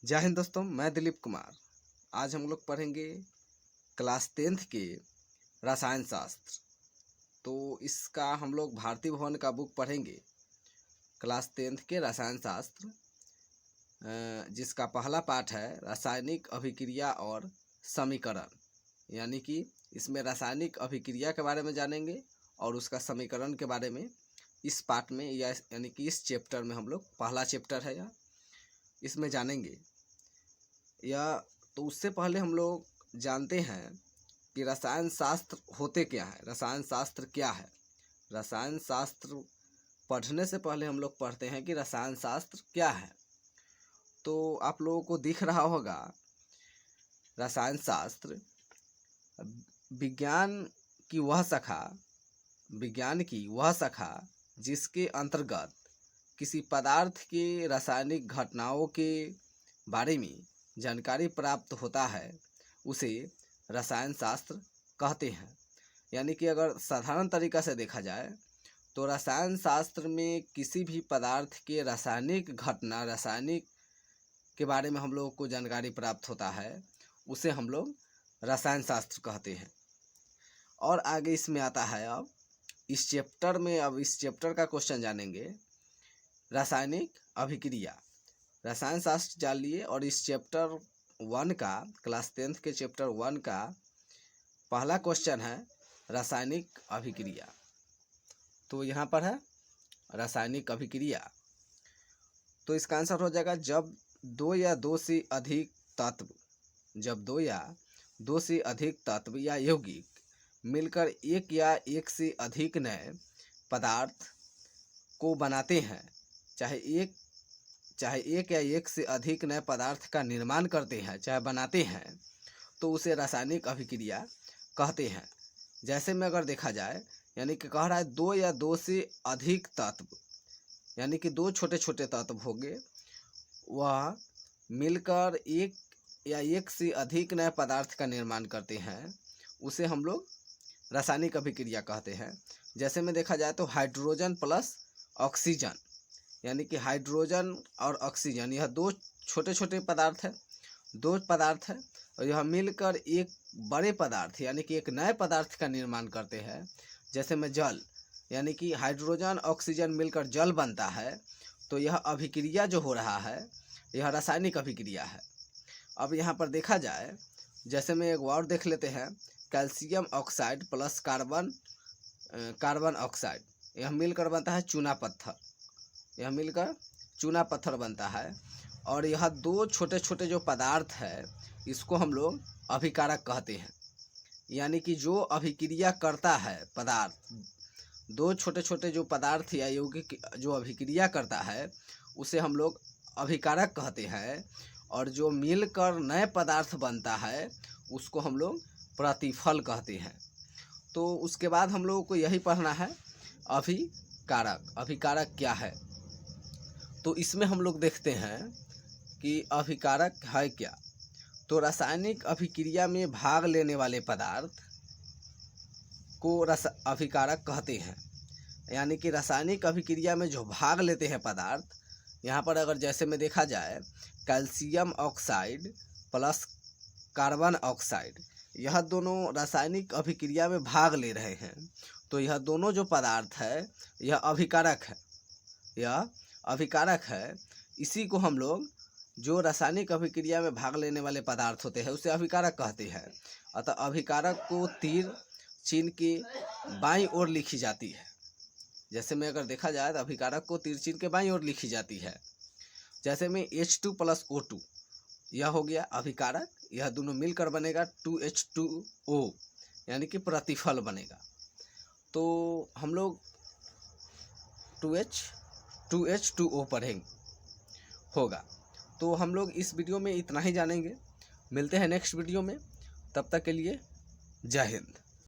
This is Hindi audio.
जय हिंद दोस्तों, मैं दिलीप कुमार। आज हम लोग पढ़ेंगे क्लास 10th के रसायन शास्त्र। तो इसका हम लोग भारती भवन का बुक पढ़ेंगे, क्लास 10th के रसायन शास्त्र, जिसका पहला पाठ है रासायनिक अभिक्रिया और समीकरण। यानी कि इसमें रासायनिक अभिक्रिया के बारे में जानेंगे और उसका समीकरण के बारे में इस पाठ में यानी कि इस चैप्टर में हम लोग, पहला चैप्टर है यह, इसमें जानेंगे। या तो उससे पहले हम लोग जानते हैं कि रसायन शास्त्र होते क्या है, रसायन शास्त्र क्या है। रसायन शास्त्र पढ़ने से पहले हम लोग पढ़ते हैं कि रसायन शास्त्र क्या है। तो आप लोगों को दिख रहा होगा, रसायन शास्त्र विज्ञान की वह शाखा जिसके अंतर्गत किसी पदार्थ के रासायनिक घटनाओं के बारे में जानकारी प्राप्त होता है, उसे रसायन शास्त्र कहते हैं। यानी कि अगर साधारण तरीका से देखा जाए तो रसायन शास्त्र में किसी भी पदार्थ के रासायनिक घटना, रासायनिक के बारे में हम लोगों को जानकारी प्राप्त होता है, उसे हम लोग रसायन शास्त्र कहते हैं। और आगे इसमें आता है, अब इस चैप्टर का क्वेश्चन जानेंगे, रासायनिक अभिक्रिया। रसायन शास्त्र जान लिए और इस चैप्टर 1 का, क्लास 10th के चैप्टर 1 का पहला क्वेश्चन है रासायनिक अभिक्रिया। तो यहाँ पर है रासायनिक अभिक्रिया। तो इसका आंसर हो जाएगा जब दो या दो से अधिक तत्व या यौगिक मिलकर एक या एक से अधिक नए पदार्थ को बनाते हैं, चाहे एक या एक से अधिक नए पदार्थ का निर्माण करते हैं, चाहे बनाते हैं, तो उसे रासायनिक अभिक्रिया कहते हैं। जैसे में अगर देखा जाए, यानी कि कह रहा है दो या दो से अधिक तत्व, यानी कि दो छोटे छोटे तत्व होंगे, वह मिलकर एक या एक से अधिक नए पदार्थ का निर्माण करते हैं, उसे हम लोग रासायनिक अभिक्रिया कहते हैं। जैसे में देखा जाए तो हाइड्रोजन प्लस ऑक्सीजन, यानी कि हाइड्रोजन और ऑक्सीजन, यह दो छोटे छोटे पदार्थ हैं और यह मिलकर एक बड़े पदार्थ यानी कि एक नए पदार्थ का निर्माण करते हैं। जैसे में जल, यानी कि हाइड्रोजन ऑक्सीजन मिलकर जल बनता है, तो यह अभिक्रिया जो हो रहा है, यह रासायनिक अभिक्रिया है। अब यहाँ पर देखा जाए, जैसे में एक और देख लेते हैं, calcium oxide plus carbon oxide, यह मिलकर बनता है चूना पत्थर बनता है। और यह दो छोटे छोटे जो पदार्थ है, इसको हम लोग अभिकारक कहते हैं। यानी कि जो अभिक्रिया करता है पदार्थ, दो छोटे छोटे जो पदार्थ या यौगिक जो अभिक्रिया करता है, उसे हम लोग अभिकारक कहते हैं। और जो मिलकर नए पदार्थ बनता है, उसको हम लोग प्रतिफल कहते हैं। तो उसके बाद हम लोगों को यही पढ़ना है, अभिकारक क्या है। तो इसमें हम लोग देखते हैं कि अभिकारक है क्या। तो रासायनिक अभिक्रिया में भाग लेने वाले पदार्थ को अभिकारक कहते हैं। यानी कि रासायनिक अभिक्रिया में जो भाग लेते हैं पदार्थ, यहाँ पर अगर जैसे में देखा जाए, calcium oxide plus carbon oxide, यह दोनों रासायनिक अभिक्रिया में भाग ले रहे हैं, तो यह दोनों जो पदार्थ है, यह अभिकारक है। इसी को हम लोग, जो रासायनिक अभिक्रिया में भाग लेने वाले पदार्थ होते हैं, उसे अभिकारक कहते हैं। अतः अभिकारक को तीर चिन्ह के बाईं ओर लिखी जाती है। जैसे में अगर देखा जाए तो अभिकारक को तीर चिन्ह के बाईं ओर लिखी जाती है। जैसे में H2 प्लस O2, यह हो गया अभिकारक, यह दोनों मिलकर बनेगा 2H2O, यानी कि प्रतिफल बनेगा। तो हम लोग 2H2O पढ़ेंगे होगा। तो हम लोग इस वीडियो में इतना ही जानेंगे। मिलते हैं नेक्स्ट वीडियो में, तब तक के लिए जय हिंद।